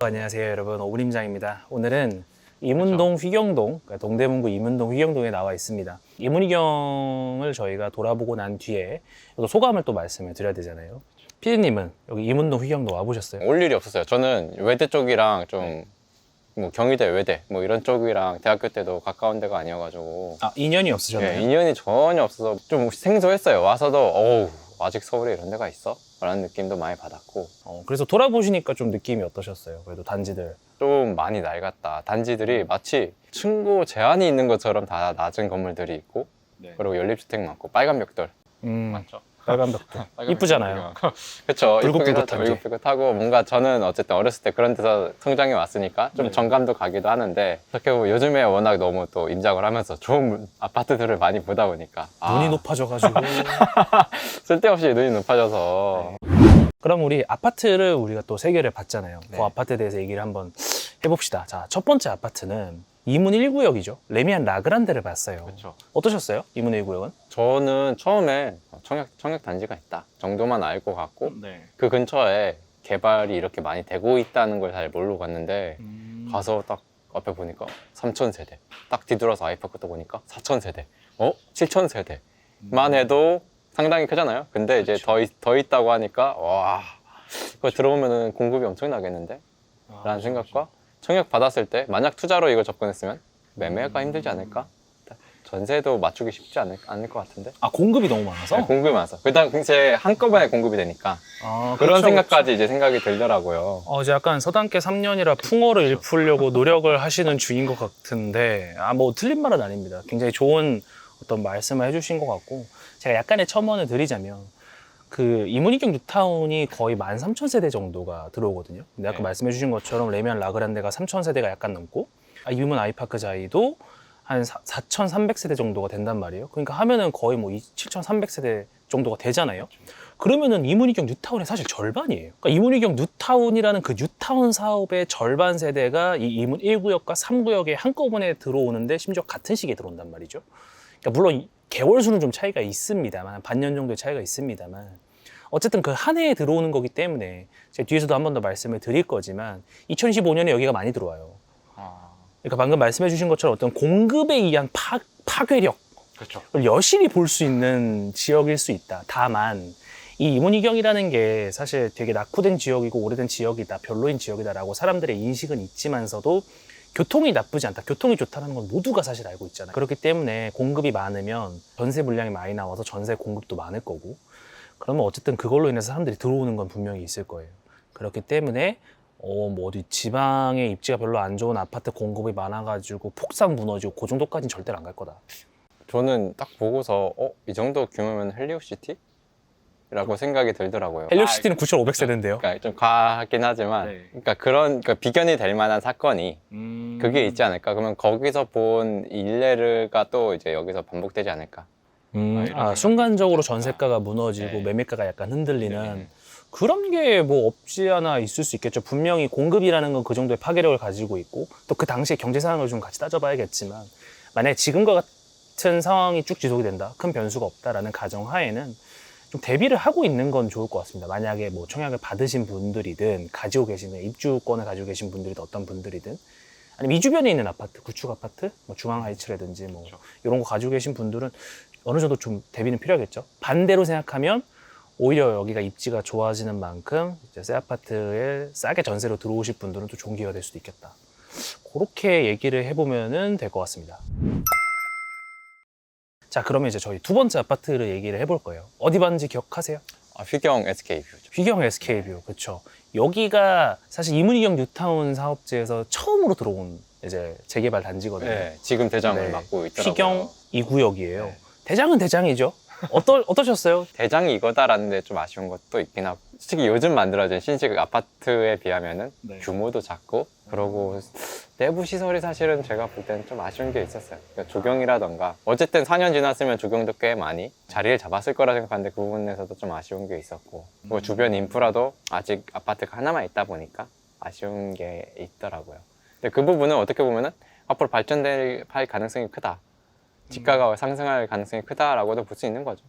안녕하세요 여러분, 오분임장입니다. 오늘은 이문동 휘경동, 그러니까 동대문구 이문동 휘경동에 나와 있습니다. 이문희경을 저희가 돌아보고 난 뒤에 또 소감을 또 말씀을 드려야 되잖아요. 피디님은 여기 이문동 휘경동 와보셨어요? 올 일이 없었어요. 저는 외대 쪽이랑 좀 뭐 경희대, 외대 뭐 이런 쪽이랑 대학교 때도 가까운 데가 아니어가지고 인연이 없으셨나요? 인연이 전혀 없어서 좀 생소했어요. 와서도 어우 아직 서울에 이런 데가 있어? 라는 느낌도 많이 받았고 그래서 돌아보시니까 좀 느낌이 어떠셨어요? 그래도 단지들 좀 많이 낡았다. 단지들이 마치 층고 제한이 있는 것처럼 다 낮은 건물들이 있고 그리고 연립주택 많고 빨간 벽돌 맞죠? 빨간 벽돌 이쁘잖아요. 그쵸. 불긋불긋하게. 불긋불긋하고 뭔가 저는 어쨌든 어렸을 때 그런 데서 성장해 왔으니까 좀 정감도 가기도 하는데 어떻게 보면 요즘에 워낙 너무 또 임장을 하면서 좋은 아파트들을 많이 보다 보니까 눈이 높아져가지고 쓸데없이 눈이 높아져서 그럼 우리 아파트를 우리가 또 세 개를 봤잖아요. 네. 그 아파트에 대해서 얘기를 한번 해봅시다. 자, 첫 번째 아파트는 이문 1구역이죠. 레미안 라그란데를 봤어요. 그렇죠. 어떠셨어요? 이문 1구역은? 저는 처음에 청약 단지가 있다 정도만 알고 갔고 네. 그 근처에 개발이 이렇게 많이 되고 있다는 걸 잘 모르고 갔는데 가서 딱 앞에 보니까 3,000세대 딱 뒤돌아서 아이파크도 보니까 4,000세대 7,000세대만 해도 상당히 크잖아요. 근데 이제 더 있다고 하니까 와 그거 들어보면은 공급이 엄청나겠는데? 라는 생각과 청약 받았을 때 만약 투자로 이걸 접근했으면 매매가 힘들지 않을까? 전세도 맞추기 쉽지 않을 것 같은데? 공급이 너무 많아서? 네, 공급이 많아서 그다음 이제 한꺼번에 공급이 되니까 그런 그렇죠, 생각까지 이제 생각이 들더라고요. 이제 약간 서당계 3년이라 풍어를 일풀려고 노력을 하시는 중인 것 같은데 뭐 틀린 말은 아닙니다. 굉장히 좋은 어떤 말씀을 해주신 것 같고 제가 약간의 첨언을 드리자면 그 이문희경 뉴타운이 거의 13,000세대 정도가 들어오거든요. 근데 아까 네. 말씀해 주신 것처럼 레미안 라그란데가 3,000세대가 약간 넘고 이문 아이파크 자이도 한 4,300세대 정도가 된단 말이에요. 그러니까 하면은 거의 뭐 7,300세대 정도가 되잖아요. 그러면은 이문희경 뉴타운의 사실 절반이에요. 그러니까 이문희경 뉴타운이라는 그 뉴타운 사업의 절반 세대가 이 이문 1구역과 3구역에 한꺼번에 들어오는데 심지어 같은 시기에 들어온단 말이죠. 그러니까 물론 개월 수는 좀 차이가 있습니다만 반년 정도의 차이가 있습니다만 어쨌든 그 한 해에 들어오는 거기 때문에 제가 뒤에서도 한 번 더 말씀을 드릴 거지만 2025년에 여기가 많이 들어와요. 그러니까 방금 말씀해 주신 것처럼 어떤 공급에 의한 파괴력 그렇죠. 를 여실히 볼 수 있는 지역일 수 있다. 다만 이 이문희경이라는 게 사실 되게 낙후된 지역이고 오래된 지역이다, 별로인 지역이다라고 사람들의 인식은 있지만서도 교통이 나쁘지 않다, 교통이 좋다는 건 모두가 사실 알고 있잖아요. 그렇기 때문에 공급이 많으면 전세 물량이 많이 나와서 전세 공급도 많을 거고 그러면 어쨌든 그걸로 인해서 사람들이 들어오는 건 분명히 있을 거예요. 그렇기 때문에 뭐 어디 지방에 입지가 별로 안 좋은 아파트 공급이 많아가지고 폭삭 무너지고 그 정도까지는 절대로 안 갈 거다. 저는 딱 보고서 이 정도 규모면 헬리오시티? 라고 생각이 들더라고요. 헬리오시티는 9,500세대인데요. 그러니까 좀 과하긴 하지만 네. 그러니까 그러니까 비견이 될 만한 사건이 그게 있지 않을까? 그러면 거기서 본 일례가 또 이제 여기서 반복되지 않을까? 순간적으로 전세가가 무너지고 네. 매매가가 약간 흔들리는 네. 그런 게 뭐 없지 않아 있을 수 있겠죠. 분명히 공급이라는 건 그 정도의 파괴력을 가지고 있고 또 그 당시의 경제 상황을 좀 같이 따져봐야겠지만 만약에 지금과 같은 상황이 쭉 지속이 된다, 큰 변수가 없다라는 가정하에는 좀 대비를 하고 있는 건 좋을 것 같습니다. 만약에 뭐 청약을 받으신 분들이든 가지고 계시는 입주권을 가지고 계신 분들이든 어떤 분들이든 아니면 이 주변에 있는 아파트, 구축 아파트, 뭐 중앙하이츠라든지 뭐 이런 거 가지고 계신 분들은 어느 정도 좀 대비는 필요하겠죠. 반대로 생각하면 오히려 여기가 입지가 좋아지는 만큼 이제 새 아파트에 싸게 전세로 들어오실 분들은 또 좋은 기회가 될 수도 있겠다. 그렇게 얘기를 해보면 될 것 같습니다. 자, 그러면 이제 저희 두 번째 아파트를 얘기를 해볼 거예요. 어디 봤는지 기억하세요? 휘경 SK뷰죠. 휘경 SK뷰, 그렇죠. 여기가 사실 이문희경 뉴타운 사업지에서 처음으로 들어온 이제 재개발 단지거든요. 네, 지금 대장을 네. 맡고 있더라고요. 휘경 2구역이에요. 네. 대장은 대장이죠. 어떠셨어요? 대장이 이거다라는 데 좀 아쉬운 것도 있긴 하고 솔직히 요즘 만들어진 신식 아파트에 비하면은 규모도 작고 그러고 내부 시설이 사실은 제가 볼 때는 좀 아쉬운 게 있었어요. 그러니까 조경이라던가 어쨌든 4년 지났으면 조경도 꽤 많이 자리를 잡았을 거라 생각하는데 그 부분에서도 좀 아쉬운 게 있었고 그리고 주변 인프라도 아직 아파트가 하나만 있다 보니까 아쉬운 게 있더라고요. 근데 그 부분은 어떻게 보면은 앞으로 발전될 가능성이 크다, 지가가 상승할 가능성이 크다라고도 볼 수 있는 거죠.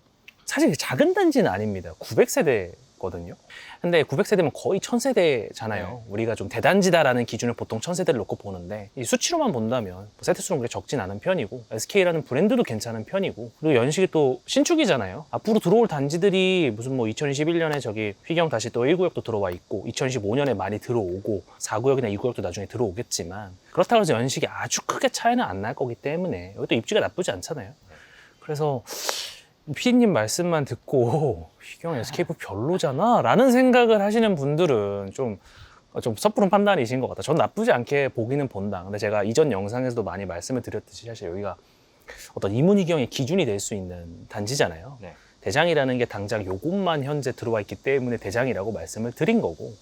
사실 작은 단지는 아닙니다. 900세대 거든요. 근데 900세대면 거의 1000세대잖아요. 우리가 좀 대단지다라는 기준을 보통 1000세대를 놓고 보는데 이 수치로만 본다면 뭐 세대 수는 그렇게 적진 않은 편이고 SK라는 브랜드도 괜찮은 편이고 그리고 연식이 또 신축이잖아요. 앞으로 들어올 단지들이 무슨 뭐 2021년에 저기 휘경 다시 또 1구역도 들어와 있고 2025년에 많이 들어오고 4구역이나 2구역도 나중에 들어오겠지만 그렇다고 해서 연식이 아주 크게 차이는 안 날 거기 때문에 여기 또 입지가 나쁘지 않잖아요. 그래서 피디님 말씀만 듣고 휘경 SKF 별로잖아 라는 생각을 하시는 분들은 좀 섣부른 판단이신 것 같아요. 전 나쁘지 않게 보기는 본다. 근데 제가 이전 영상에서도 많이 말씀을 드렸듯이 사실 여기가 어떤 이문희경의 기준이 될 수 있는 단지잖아요. 네. 대장이라는 게 당장 요것만 현재 들어와 있기 때문에 대장이라고 말씀을 드린 거고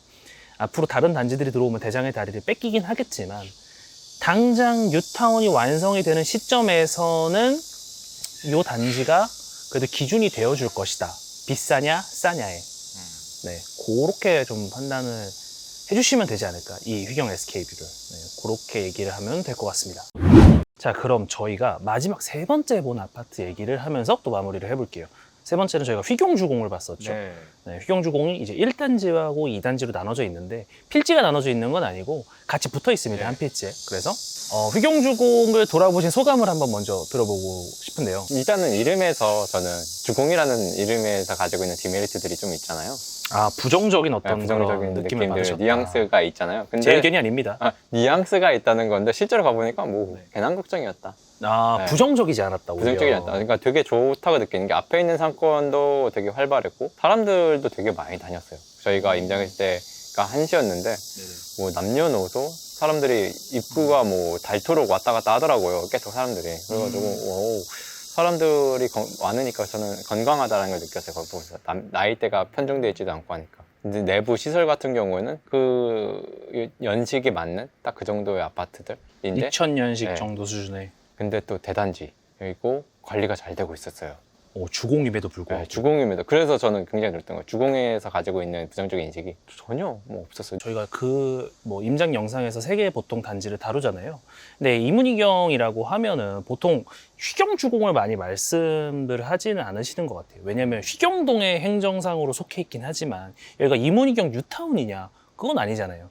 앞으로 다른 단지들이 들어오면 대장의 다리를 뺏기긴 하겠지만 당장 뉴타운이 완성이 되는 시점에서는 이 단지가 그래도 기준이 되어줄 것이다. 비싸냐, 싸냐에. 네, 그렇게 좀 판단을 해주시면 되지 않을까. 이 휘경 SK뷰를. 네, 그렇게 얘기를 하면 될 것 같습니다. 자, 그럼 저희가 마지막 세 번째 본 아파트 얘기를 하면서 또 마무리를 해볼게요. 세 번째는 저희가 휘경주공을 봤었죠. 네, 휘경주공이 이제 1단지하고 2단지로 나눠져 있는데 필지가 나눠져 있는 건 아니고 같이 붙어 있습니다. 한 필지에. 그래서 휘경주공을 돌아보신 소감을 한번 먼저 들어보고 싶은데요. 일단은 이름에서 저는 주공이라는 이름에서 가지고 있는 디메리트들이 좀 있잖아요. 아, 부정적인 어떤 부정적인 그런 느낌을 느낌들, 받으셨다. 뉘앙스가 있잖아요. 근데 제 의견이 아닙니다. 뉘앙스가 있다는 건데 실제로 가보니까 뭐 네. 괜한 걱정이었다. 아, 네. 부정적이지 않았다. 오히려. 부정적이지 않다. 그러니까 되게 좋다고 느끼는 게 앞에 있는 상권도 되게 활발했고 사람들도 되게 많이 다녔어요. 저희가 임장했을 때가 1시였는데 뭐 남녀노소 사람들이 입구가 뭐 닳도록 왔다 갔다 하더라고요. 계속 사람들이. 그래가지고 와우, 사람들이 많으니까 저는 건강하다는 걸 느꼈어요. 거기 보면서 나이대가 편중되어 있지도 않고 하니까. 근데 내부 시설 같은 경우에는 그 연식이 맞는 딱 그 정도의 아파트들인데 2000년식 네. 정도 수준의 근데 또 대단지 그리고 관리가 잘 되고 있었어요. 주공임에도 불구하고. 네, 주공임에도. 그래서 저는 굉장히 놀랐던 거예요. 주공에서 가지고 있는 부정적인 인식이 전혀 뭐 없었어요. 저희가 그 뭐 임장 영상에서 3개의 보통 단지를 다루잖아요. 근데 이문희경이라고 하면은 보통 휘경주공을 많이 말씀을 하지는 않으시는 것 같아요. 왜냐면 휘경동의 행정상으로 속해 있긴 하지만 여기가 이문희경 뉴타운이냐? 그건 아니잖아요.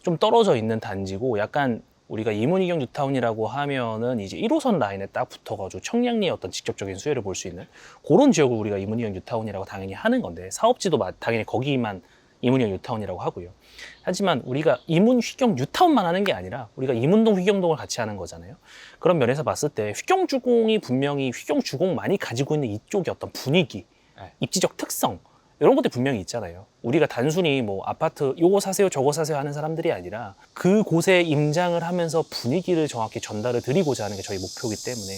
좀 떨어져 있는 단지고 약간 우리가 이문희경 뉴타운이라고 하면은 이제 1호선 라인에 딱 붙어가지고 청량리의 어떤 직접적인 수혜를 볼 수 있는 그런 지역을 우리가 이문희경 뉴타운이라고 당연히 하는 건데 사업지도 당연히 거기만 이문희경 뉴타운이라고 하고요. 하지만 우리가 이문휘경 뉴타운만 하는 게 아니라 우리가 이문동 휘경동을 같이 하는 거잖아요. 그런 면에서 봤을 때 휘경주공이 분명히 휘경주공만이 가지고 있는 이쪽의 어떤 분위기, 입지적 특성 이런 것들이 분명히 있잖아요. 우리가 단순히 뭐 아파트 요거 사세요 저거 사세요 하는 사람들이 아니라 그곳에 임장을 하면서 분위기를 정확히 전달을 드리고자 하는 게 저희 목표이기 때문에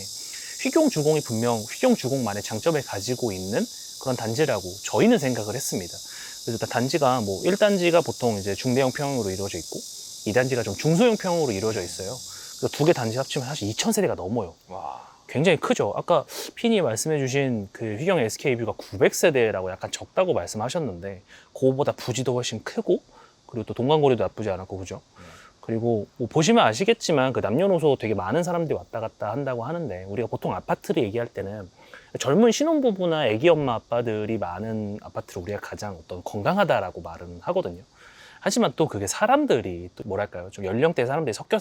휘경주공이 분명 휘경주공만의 장점을 가지고 있는 그런 단지라고 저희는 생각을 했습니다. 그래서 일단 단지가 뭐 1단지가 보통 이제 중대형 평으로 이루어져 있고 2단지가 좀 중소형 평으로 이루어져 있어요. 그래서 두 개 단지 합치면 사실 2000세대가 넘어요. 와. 굉장히 크죠. 아까 핀이 말씀해주신 그 휘경 SK뷰가 900세대라고 약간 적다고 말씀하셨는데 그거보다 부지도 훨씬 크고 그리고 또 동간거리도 나쁘지 않았고 그죠? 그리고 뭐 보시면 아시겠지만 그 남녀노소 되게 많은 사람들이 왔다 갔다 한다고 하는데 우리가 보통 아파트를 얘기할 때는 젊은 신혼부부나 애기 엄마 아빠들이 많은 아파트를 우리가 가장 어떤 건강하다라고 말은 하거든요. 하지만 또 그게 사람들이 또 뭐랄까요? 좀 연령대 사람들이 섞여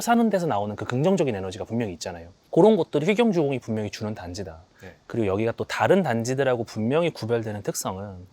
사는 데서 나오는 그 긍정적인 에너지가 분명히 있잖아요. 그런 것들이 휘경주공이 분명히 주는 단지다. 네. 그리고 여기가 또 다른 단지들하고 분명히 구별되는 특성은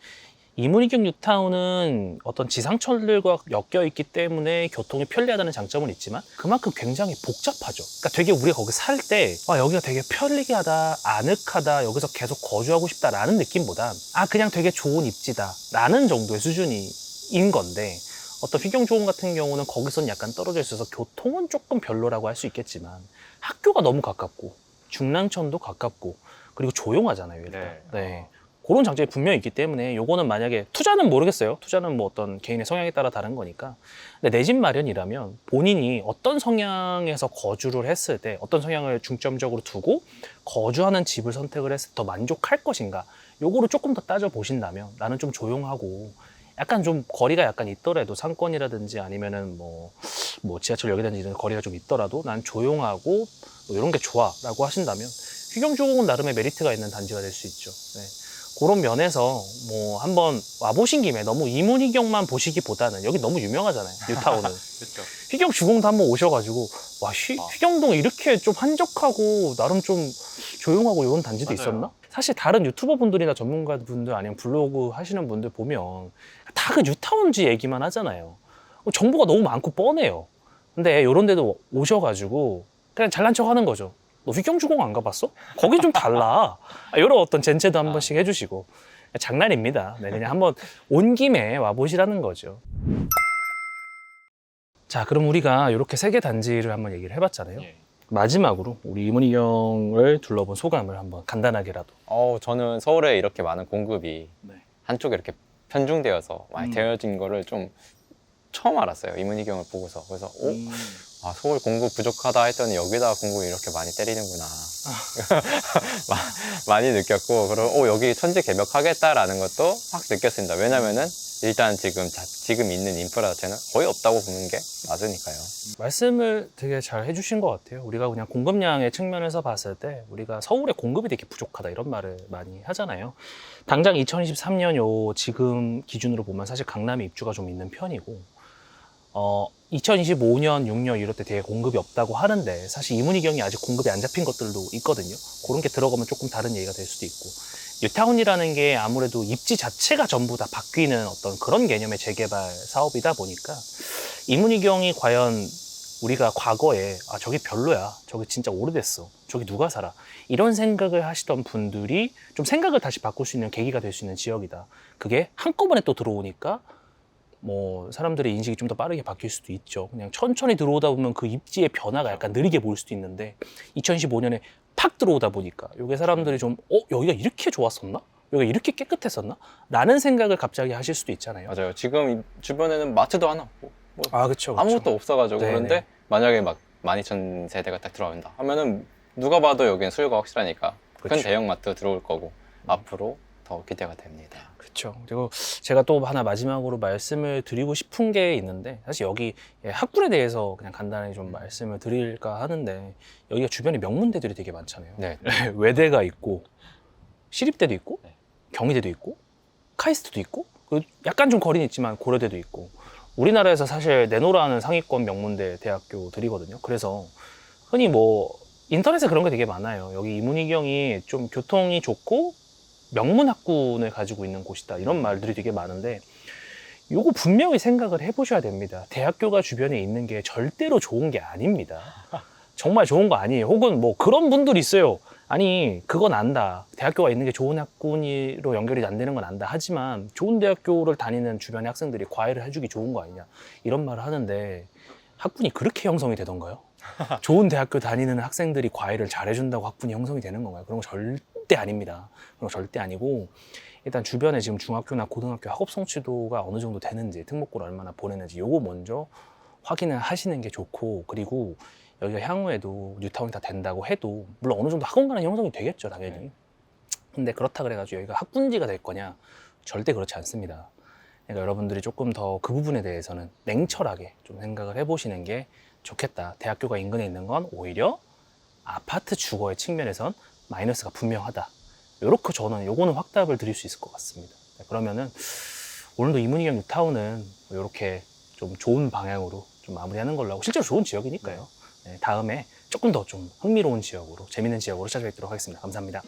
이문희경 뉴타운은 어떤 지상철들과 엮여 있기 때문에 교통이 편리하다는 장점은 있지만 그만큼 굉장히 복잡하죠. 그러니까 되게 우리가 거기 살 때 여기가 되게 편리하다, 아늑하다, 여기서 계속 거주하고 싶다라는 느낌보다 그냥 되게 좋은 입지다 라는 정도의 수준인 건데 어떤 휘경주공 같은 경우는 거기선 약간 떨어져 있어서 교통은 조금 별로라고 할 수 있겠지만 학교가 너무 가깝고 중랑천도 가깝고 그리고 조용하잖아요 일단. 네. 그런 장점이 분명히 있기 때문에 요거는 만약에 투자는 모르겠어요. 투자는 뭐 어떤 개인의 성향에 따라 다른 거니까. 근데 내 집 마련이라면 본인이 어떤 성향에서 거주를 했을 때 어떤 성향을 중점적으로 두고 거주하는 집을 선택을 했을 때 더 만족할 것인가 요거를 조금 더 따져보신다면 나는 좀 조용하고 약간 좀 거리가 약간 있더라도 상권이라든지 아니면은 뭐 지하철역이라든지 이런 거리가 좀 있더라도 난 조용하고 뭐 이런 게 좋아 라고 하신다면 휘경주공은 나름의 메리트가 있는 단지가 될 수 있죠. 네. 그런 면에서 뭐 한번 와보신 김에 너무 이문희경만 보시기보다는 여기 너무 유명하잖아요, 뉴타운은. 그렇죠. 휘경 주공도 한번 오셔가지고 와 휘경동 이렇게 좀 한적하고 나름 좀 조용하고 이런 단지도 맞아요. 있었나? 사실 다른 유튜버 분들이나 전문가 분들 아니면 블로그 하시는 분들 보면 다 그 뉴타운지 얘기만 하잖아요. 정보가 너무 많고 뻔해요. 근데 이런 데도 오셔가지고 그냥 잘난 척 하는 거죠. 너 휘경주공 안 가봤어? 거긴 좀 달라. 이런 어떤 젠체도 한 번씩 해주시고. 장난입니다. 네, 그냥 한번 온 김에 와보시라는 거죠. 자, 그럼 우리가 이렇게 세 개 단지를 한번 얘기를 해봤잖아요. 예. 마지막으로 우리 이문희경을 둘러본 소감을 한번 간단하게라도. 저는 서울에 이렇게 많은 공급이 네. 한쪽에 이렇게 편중되어서 많이 되어진 거를 좀 처음 알았어요. 이문희경을 보고서. 그래서 서울 공급 부족하다 했더니 여기다 공급이 이렇게 많이 때리는구나. 많이 느꼈고, 그리고 여기 천지 개벽하겠다라는 것도 확 느꼈습니다. 왜냐면은 일단 지금 있는 인프라 자체는 거의 없다고 보는 게 맞으니까요. 말씀을 되게 잘 해주신 것 같아요. 우리가 그냥 공급량의 측면에서 봤을 때 우리가 서울의 공급이 되게 부족하다 이런 말을 많이 하잖아요. 당장 2023년 요 지금 기준으로 보면 사실 강남에 입주가 좀 있는 편이고 2025년, 6년 이럴 때 되게 공급이 없다고 하는데 사실 이문희경이 아직 공급이 안 잡힌 것들도 있거든요. 그런 게 들어가면 조금 다른 얘기가 될 수도 있고 뉴타운이라는 게 아무래도 입지 자체가 전부 다 바뀌는 어떤 그런 개념의 재개발 사업이다 보니까 이문희경이 과연 우리가 과거에 저기 별로야, 저기 진짜 오래됐어, 저기 누가 살아 이런 생각을 하시던 분들이 좀 생각을 다시 바꿀 수 있는 계기가 될 수 있는 지역이다. 그게 한꺼번에 또 들어오니까 뭐 사람들의 인식이 좀 더 빠르게 바뀔 수도 있죠. 그냥 천천히 들어오다 보면 그 입지의 변화가 약간 느리게 보일 수도 있는데 2015년에 팍 들어오다 보니까 이게 사람들이 좀 여기가 이렇게 좋았었나? 여기가 이렇게 깨끗했었나? 라는 생각을 갑자기 하실 수도 있잖아요. 맞아요. 지금 주변에는 마트도 하나 없고 그쵸. 아무것도 없어가지고 네네. 그런데 만약에 막 12,000 세대가 딱 들어온다 하면은 누가 봐도 여기는 수요가 확실하니까 큰 그쵸. 대형마트 들어올 거고 앞으로 더 기대가 됩니다. 그렇죠. 그리고 제가 또 하나 마지막으로 말씀을 드리고 싶은 게 있는데 사실 여기 학군에 대해서 그냥 간단히 좀 말씀을 드릴까 하는데 여기가 주변에 명문대들이 되게 많잖아요. 네. 외대가 있고 시립대도 있고 네. 경희대도 있고 카이스트도 있고 약간 좀 거리는 있지만 고려대도 있고 우리나라에서 사실 내노라하는 상위권 명문대 대학교들이거든요. 그래서 흔히 뭐 인터넷에 그런 게 되게 많아요. 여기 이문희경이 좀 교통이 좋고 명문학군을 가지고 있는 곳이다 이런 말들이 되게 많은데 요거 분명히 생각을 해보셔야 됩니다. 대학교가 주변에 있는 게 절대로 좋은 게 아닙니다. 정말 좋은 거 아니에요. 혹은 뭐 그런 분들이 있어요. 아니 그건 안다. 대학교가 있는 게 좋은 학군으로 연결이 안 되는 건 안다. 하지만 좋은 대학교를 다니는 주변의 학생들이 과외를 해주기 좋은 거 아니냐 이런 말을 하는데 학군이 그렇게 형성이 되던가요? 좋은 대학교 다니는 학생들이 과외를 잘해준다고 학군이 형성이 되는 건가요? 그런 거 절대 아닙니다. 그런 거 절대 아니고 일단 주변에 지금 중학교나 고등학교 학업 성취도가 어느 정도 되는지 특목고를 얼마나 보내는지 요거 먼저 확인을 하시는 게 좋고 그리고 여기가 향후에도 뉴타운이 다 된다고 해도 물론 어느 정도 학원가는 형성이 되겠죠 당연히. 근데 그렇다 그래가지고 여기가 학군지가 될 거냐? 절대 그렇지 않습니다. 그러니까 여러분들이 조금 더 그 부분에 대해서는 냉철하게 좀 생각을 해보시는 게 좋겠다. 대학교가 인근에 있는 건 오히려 아파트 주거의 측면에선 마이너스가 분명하다. 요렇게 저는 요거는 확답을 드릴 수 있을 것 같습니다. 그러면은 오늘도 이문희경 뉴타운은 이렇게 좀 좋은 방향으로 좀 마무리하는 걸로 하고 실제로 좋은 지역이니까요. 네, 다음에 조금 더 좀 흥미로운 지역으로 재밌는 지역으로 찾아뵙도록 하겠습니다. 감사합니다.